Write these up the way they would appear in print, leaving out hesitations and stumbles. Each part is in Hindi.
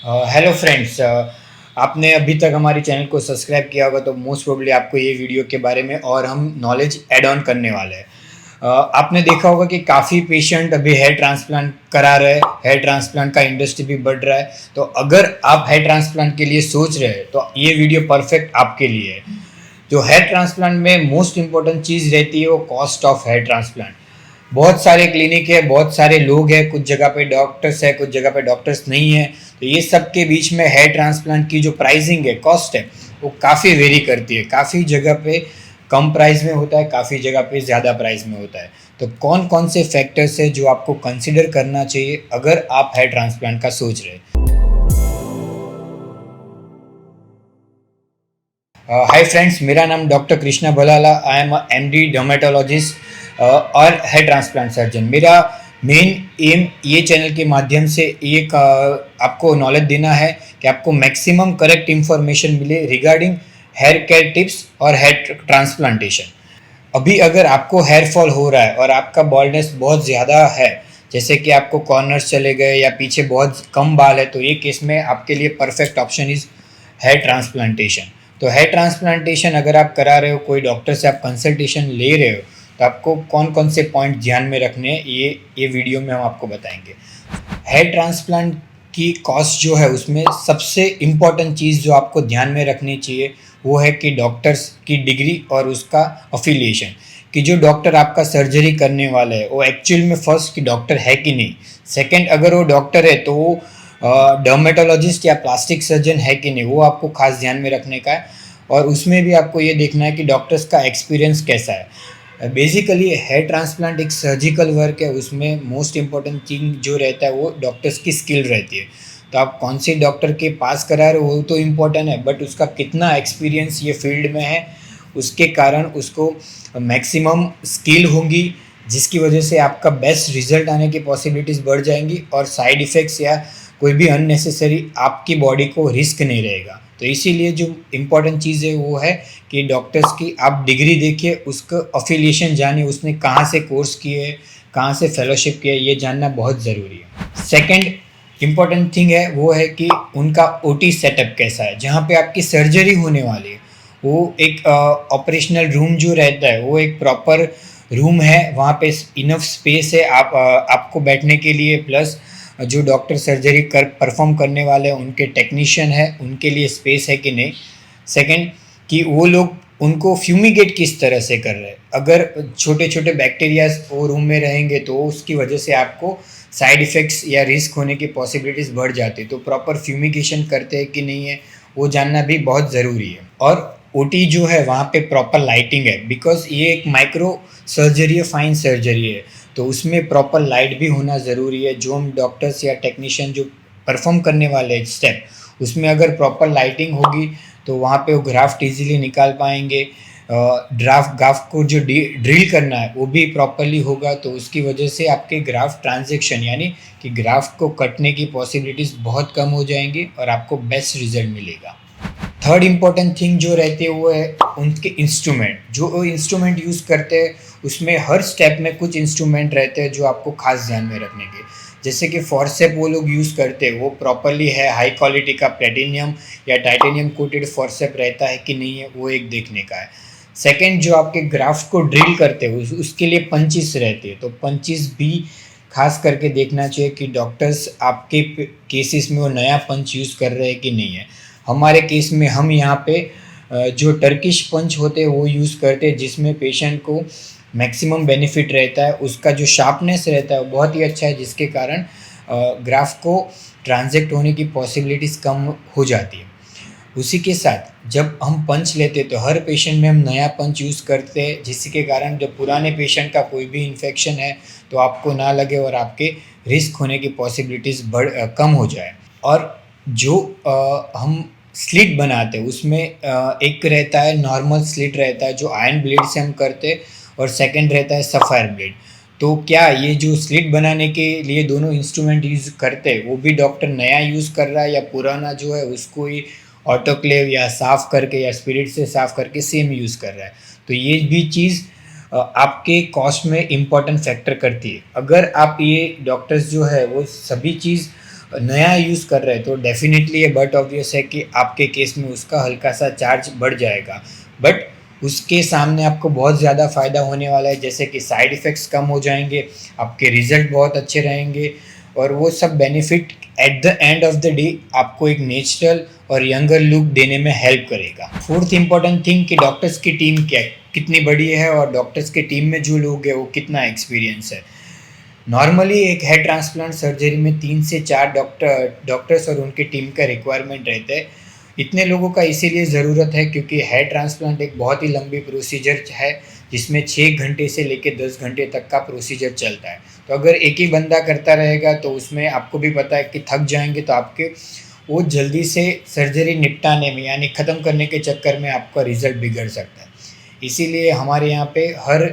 हेलो फ्रेंड्स, आपने अभी तक हमारे चैनल को सब्सक्राइब किया होगा तो मोस्ट प्रोबेबली आपको ये वीडियो के बारे में और हम नॉलेज ऐड ऑन करने वाले हैं। आपने देखा होगा कि काफ़ी पेशेंट अभी हेयर ट्रांसप्लांट करा रहे हैं। हेयर ट्रांसप्लांट का इंडस्ट्री भी बढ़ रहा है, तो अगर आप हेयर ट्रांसप्लांट के लिए सोच रहे हैं तो ये वीडियो परफेक्ट आपके लिए है। जो हेयर ट्रांसप्लांट में मोस्ट इंपॉर्टेंट चीज़ रहती है वो कॉस्ट ऑफ हेयर ट्रांसप्लांट। बहुत सारे क्लिनिक है, बहुत सारे लोग हैं, कुछ जगह पे डॉक्टर्स है, कुछ जगह पे डॉक्टर्स नहीं है। तो ये सब के बीच में हेयर ट्रांसप्लांट की जो प्राइसिंग है, कॉस्ट है, वो काफ़ी वेरी करती है। काफ़ी जगह पे कम प्राइस में होता है, काफ़ी जगह पे ज़्यादा प्राइस में होता है। तो कौन कौन से फैक्टर्स है जो आपको कंसिडर करना चाहिए अगर आप हेयर ट्रांसप्लांट का सोच रहे हैं। हाय फ्रेंड्स, मेरा नाम doctor Krishna Bhalala. I am MD dermatologist और हेयर ट्रांसप्लांट सर्जन। मेरा मेन एम ये चैनल के माध्यम से एक आपको नॉलेज देना है कि आपको मैक्सिमम करेक्ट इन्फॉर्मेशन मिले रिगार्डिंग हेयर केयर टिप्स और हेयर ट्रांसप्लांटेशन। अभी अगर आपको हेयर फॉल हो रहा है और आपका बॉल्डनेस बहुत ज़्यादा है, जैसे कि आपको कॉर्नर्स चले गए या पीछे बहुत कम बाल है, तो ये केस में आपके लिए perfect option is here transplantation. तो हेयर ट्रांसप्लांटेशन अगर आप करा रहे हो, कोई डॉक्टर से आप कंसल्टेशन ले रहे हो, तो आपको कौन कौन से पॉइंट ध्यान में रखने हैं ये वीडियो में हम आपको बताएंगे। हेयर ट्रांसप्लांट की कॉस्ट जो है उसमें सबसे इम्पॉर्टेंट चीज़ जो आपको ध्यान में रखनी चाहिए वो है कि डॉक्टर्स की डिग्री और उसका अफिलिएशन, कि जो डॉक्टर आपका सर्जरी करने वाला है वो एक्चुअल में फर्स्ट की डॉक्टर है कि नहीं। सेकंड, अगर वो डॉक्टर है तो वो डर्मेटोलॉजिस्ट या प्लास्टिक सर्जन है कि नहीं, वो आपको खास ध्यान में रखने का है। और उसमें भी आपको ये देखना है कि डॉक्टर्स का एक्सपीरियंस कैसा है। बेसिकली हेयर ट्रांसप्लांट एक सर्जिकल वर्क है, उसमें मोस्ट इम्पॉर्टेंट थिंग जो रहता है वो डॉक्टर्स की स्किल रहती है। तो आप कौन से डॉक्टर के पास करा रहे हो वो तो इम्पोर्टेंट है, बट उसका कितना एक्सपीरियंस ये फील्ड में है, उसके कारण उसको मैक्सिमम स्किल होंगी, जिसकी वजह से आपका बेस्ट रिजल्ट आने की पॉसिबिलिटीज़ बढ़ जाएंगी और साइड इफ़ेक्ट्स या कोई भी अननेसेसरी आपकी बॉडी को रिस्क नहीं रहेगा। तो इसीलिए जो इम्पोर्टेंट चीज़ है वो है कि डॉक्टर्स की आप डिग्री देखिए, उसका अफिलिएशन जानिए, उसने कहाँ से कोर्स किए, कहाँ से फेलोशिप किया, ये जानना बहुत ज़रूरी है। सेकंड इम्पॉर्टेंट थिंग है वो है कि उनका ओटी सेटअप कैसा है, जहाँ पे आपकी सर्जरी होने वाली है वो एक ऑपरेशनल रूम जो रहता है वो एक प्रॉपर रूम है, वहाँ पे इनफ स्पेस है आपको बैठने के लिए, प्लस जो डॉक्टर सर्जरी कर परफॉर्म करने वाले हैं उनके टेक्नीशियन है उनके लिए स्पेस है कि नहीं। सेकंड, कि वो लोग उनको फ्यूमिगेट किस तरह से कर रहे हैं। अगर छोटे छोटे बैक्टीरियाज वो रूम में रहेंगे तो उसकी वजह से आपको साइड इफ़ेक्ट्स या रिस्क होने की पॉसिबिलिटीज़ बढ़ जाती है। तो प्रॉपर फ्यूमिगेशन करते हैं कि नहीं है वो जानना भी बहुत ज़रूरी है। और ओटी जो है वहाँ पे प्रॉपर लाइटिंग है, बिकॉज ये एक माइक्रो सर्जरी है, फाइन सर्जरी है, तो उसमें प्रॉपर लाइट भी होना ज़रूरी है। जो हम डॉक्टर्स या टेक्नीशियन जो परफॉर्म करने वाले हैं स्टेप, उसमें अगर प्रॉपर लाइटिंग होगी तो वहाँ पे वो ग्राफ्ट इजीली निकाल पाएंगे। ग्राफ्ट को जो ड्रिल करना है वो भी प्रॉपरली होगा, तो उसकी वजह से आपके ग्राफ्ट ट्रांजेक्शन यानी कि ग्राफ्ट को कटने की पॉसिबिलिटीज़ बहुत कम हो जाएंगी और आपको बेस्ट रिजल्ट मिलेगा। थर्ड इम्पॉर्टेंट थिंग जो रहती है वो है उनके इंस्ट्रूमेंट। जो इंस्ट्रूमेंट यूज़ करते हैं उसमें हर स्टेप में कुछ इंस्ट्रूमेंट रहते हैं जो आपको खास ध्यान में रखने के, जैसे कि फॉर्सेप वो लोग यूज़ करते हैं वो प्रॉपरली है, हाई क्वालिटी का प्लेटिनियम या टाइटेनियम कोटेड फॉर्सेप रहता है कि नहीं है, वो एक देखने का है। सेकेंड, जो आपके ग्राफ्ट को ड्रिल करते हैं उसके लिए पंचिस रहती है, तो पंचिस भी खास करके देखना चाहिए कि डॉक्टर्स आपके केसेस में वो नया पंच यूज़ कर रहे हैं कि नहीं है। हमारे केस में हम यहाँ पे जो टर्किश पंच होते हैं वो यूज़ करते हैं, जिसमें पेशेंट को मैक्सिमम बेनिफिट रहता है, उसका जो शार्पनेस रहता है वो बहुत ही अच्छा है, जिसके कारण ग्राफ को ट्रांजेक्ट होने की पॉसिबिलिटीज़ कम हो जाती है। उसी के साथ जब हम पंच लेते तो हर पेशेंट में हम नया पंच यूज़ करते हैं, जिसके कारण जब पुराने पेशेंट का कोई भी इन्फेक्शन है तो आपको ना लगे और आपके रिस्क होने की पॉसिबिलिटीज़ कम हो जाए। और जो हम स्लिट बनाते हैं उसमें एक रहता है नॉर्मल स्लिट रहता है जो आयरन ब्लेड से हम करते हैं, और सेकंड रहता है सफ़ायर ब्लेड। तो क्या ये जो स्लिट बनाने के लिए दोनों इंस्ट्रूमेंट यूज़ करते हैं वो भी डॉक्टर नया यूज़ कर रहा है या पुराना जो है उसको ही ऑटोक्लेव या साफ़ करके या स्पिरिट से साफ़ करके सेम यूज़ कर रहा है। तो ये भी चीज़ आपके कॉस्ट में इम्पॉर्टेंट फैक्टर करती है। अगर आप ये डॉक्टर्स जो है वो सभी चीज़ नया यूज़ कर रहे हैं तो डेफ़िनेटली ये बट ऑब्वियस है कि आपके केस में उसका हल्का सा चार्ज बढ़ जाएगा। बट उसके सामने आपको बहुत ज़्यादा फ़ायदा होने वाला है, जैसे कि साइड इफ़ेक्ट्स कम हो जाएँगे, आपके रिज़ल्ट बहुत अच्छे रहेंगे और वो सब benefit at the end of the day आपको एक नेचुरल और यंगर लुक देने में हेल्प करेगा। फोर्थ इम्पोर्टेंट थिंग कि डॉक्टर्स की टीम क्या कितनी बड़ी है और डॉक्टर्स की टीम में जो लोग हैं वो कितना एक्सपीरियंस है। नॉर्मली एक हेयर ट्रांसप्लांट सर्जरी में 3 से 4 डॉक्टर्स और उनकी टीम का रिक्वायरमेंट रहता है। इतने लोगों का इसीलिए ज़रूरत है क्योंकि हेयर ट्रांसप्लांट एक बहुत ही लंबी प्रोसीजर है, जिसमें 6 घंटे से लेकर 10 घंटे तक का प्रोसीजर चलता है। तो अगर एक ही बंदा करता रहेगा तो उसमें आपको भी पता है कि थक जाएँगे, तो आपके वो जल्दी से सर्जरी निपटाने में यानी ख़त्म करने के चक्कर में आपका रिज़ल्ट बिगड़ सकता है। इसीलिए हमारे यहाँ पे हर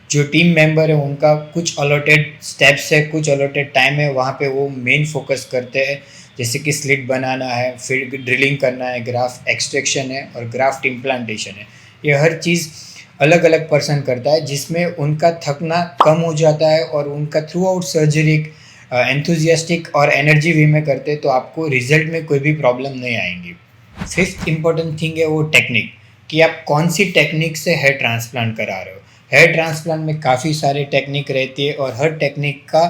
जो टीम मेंबर है उनका कुछ अलॉटेड स्टेप्स है, कुछ अलॉटेड टाइम है, वहाँ पे वो मेन फोकस करते हैं। जैसे कि स्लिट बनाना है, फिर ड्रिलिंग करना है, ग्राफ्ट एक्सट्रैक्शन है और ग्राफ्ट इम्प्लांटेशन है। ये हर चीज़ अलग अलग पर्सन करता है, जिसमें उनका थकना कम हो जाता है और उनका थ्रू आउट सर्जरी एक एंथुजियास्टिक और एनर्जी वे में करते हैं, तो आपको रिजल्ट में कोई भी प्रॉब्लम नहीं आएंगी। फिफ्थ इम्पॉर्टेंट थिंग है वो टेक्निक, कि आप कौन सी टेक्निक से हेयर ट्रांसप्लांट करा रहे हो। हेयर ट्रांसप्लांट में काफ़ी सारे टेक्निक रहती है और हर टेक्निक का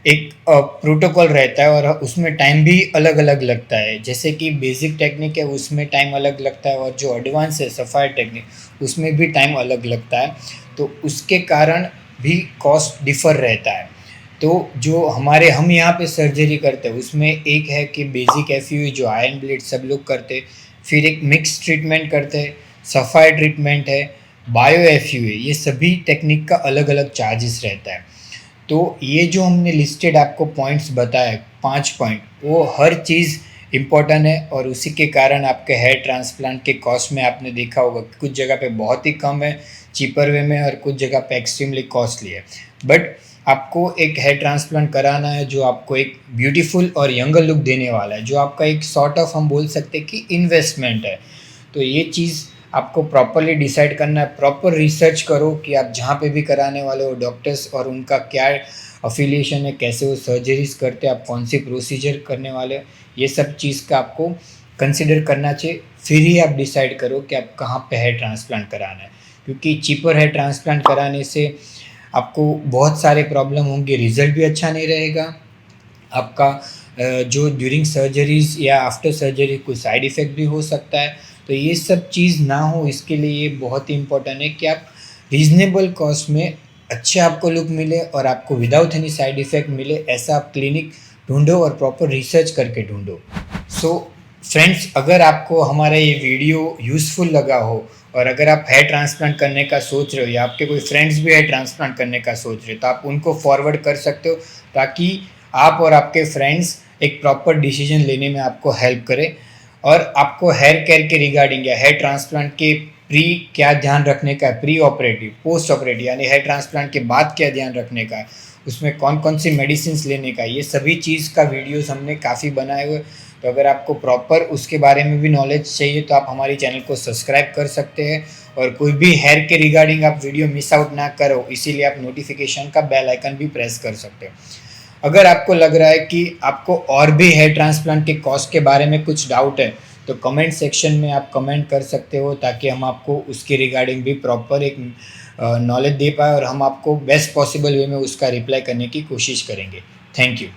एक प्रोटोकॉल रहता है और उसमें टाइम भी अलग अलग लगता है। जैसे कि बेसिक टेक्निक है उसमें टाइम अलग लगता है और जो एडवांस है सफ़ाई टेक्निक उसमें भी टाइम अलग लगता है, तो उसके कारण भी कॉस्ट डिफ़र रहता है। तो जो हम यहाँ पे सर्जरी करते हैं उसमें एक है कि बेसिक एफ जो आयरन ब्लेड सब लोग करते हैं, फिर एक मिक्स ट्रीटमेंट करते हैं, सफ़ाई ट्रीटमेंट है, बायो एफ है, ये सभी टेक्निक का अलग अलग चार्जेस रहता है। तो ये जो हमने लिस्टेड आपको पॉइंट्स बताए 5 पॉइंट, वो हर चीज़ इम्पोर्टेंट है और उसी के कारण आपके हेयर ट्रांसप्लांट के कॉस्ट में आपने देखा होगा कि कुछ जगह पे बहुत ही कम है चीपर वे में और कुछ जगह पे एक्सट्रीमली कॉस्टली है। बट आपको एक हेयर ट्रांसप्लांट कराना है जो आपको एक ब्यूटीफुल और यंगर लुक देने वाला है, जो आपका एक सॉर्ट ऑफ हम बोल सकते हैं कि इन्वेस्टमेंट है। तो ये चीज़ आपको प्रॉपरली डिसाइड करना है, प्रॉपर रिसर्च करो कि आप जहाँ पे भी कराने वाले हो डॉक्टर्स और उनका क्या अफिलिएशन है, कैसे वो सर्जरीज करते हैं, आप कौन सी प्रोसीजर करने वाले हो, ये सब चीज़ का आपको कंसिडर करना चाहिए। फिर ही आप डिसाइड करो कि आप कहाँ पे हेयर ट्रांसप्लांट कराना है, क्योंकि चीपर हेयर ट्रांसप्लांट कराने से आपको बहुत सारे प्रॉब्लम होंगे, रिज़ल्ट भी अच्छा नहीं रहेगा आपका, जो ड्यूरिंग सर्जरीज़ या आफ्टर सर्जरी कोई साइड इफ़ेक्ट भी हो सकता है। तो ये सब चीज़ ना हो इसके लिए ये बहुत ही इम्पोर्टेंट है कि आप रीज़नेबल कॉस्ट में अच्छा आपको लुक मिले और आपको विदाउट एनी साइड इफ़ेक्ट मिले, ऐसा आप क्लिनिक ढूँढो और प्रॉपर रिसर्च करके ढूँढो। सो फ्रेंड्स, अगर आपको हमारा ये वीडियो यूज़फुल लगा हो और अगर आप हेयर ट्रांसप्लांट करने का सोच रहे हो या आपके कोई फ्रेंड्स भी हेयर ट्रांसप्लांट करने का सोच रहे हो, तो आप उनको फॉरवर्ड कर सकते हो ताकि आप और आपके फ्रेंड्स एक प्रॉपर डिसीजन लेने में आपको हेल्प करें। और आपको हेयर केयर के रिगार्डिंग या हेयर ट्रांसप्लांट के प्री क्या ध्यान रखने का है, प्री ऑपरेटिव, पोस्ट ऑपरेटिव यानी हेयर ट्रांसप्लांट के बाद क्या ध्यान रखने का है, उसमें कौन कौन सी मेडिसिन लेने का है, ये सभी चीज़ का वीडियोस हमने काफ़ी बनाए हुए। तो अगर आपको प्रॉपर उसके बारे में भी नॉलेज चाहिए तो आप हमारी चैनल को सब्सक्राइब कर सकते हैं और कोई भी हेयर के रिगार्डिंग आप वीडियो मिस आउट ना करो, इसीलिए आप नोटिफिकेशन का बेल आइकन भी प्रेस कर सकते हो। अगर आपको लग रहा है कि आपको और भी हेयर ट्रांसप्लांट के कॉस्ट के बारे में कुछ डाउट है तो कमेंट सेक्शन में आप कमेंट कर सकते हो, ताकि हम आपको उसके रिगार्डिंग भी प्रॉपर एक नॉलेज दे पाए और हम आपको बेस्ट पॉसिबल वे में उसका रिप्लाई करने की कोशिश करेंगे। Thank you.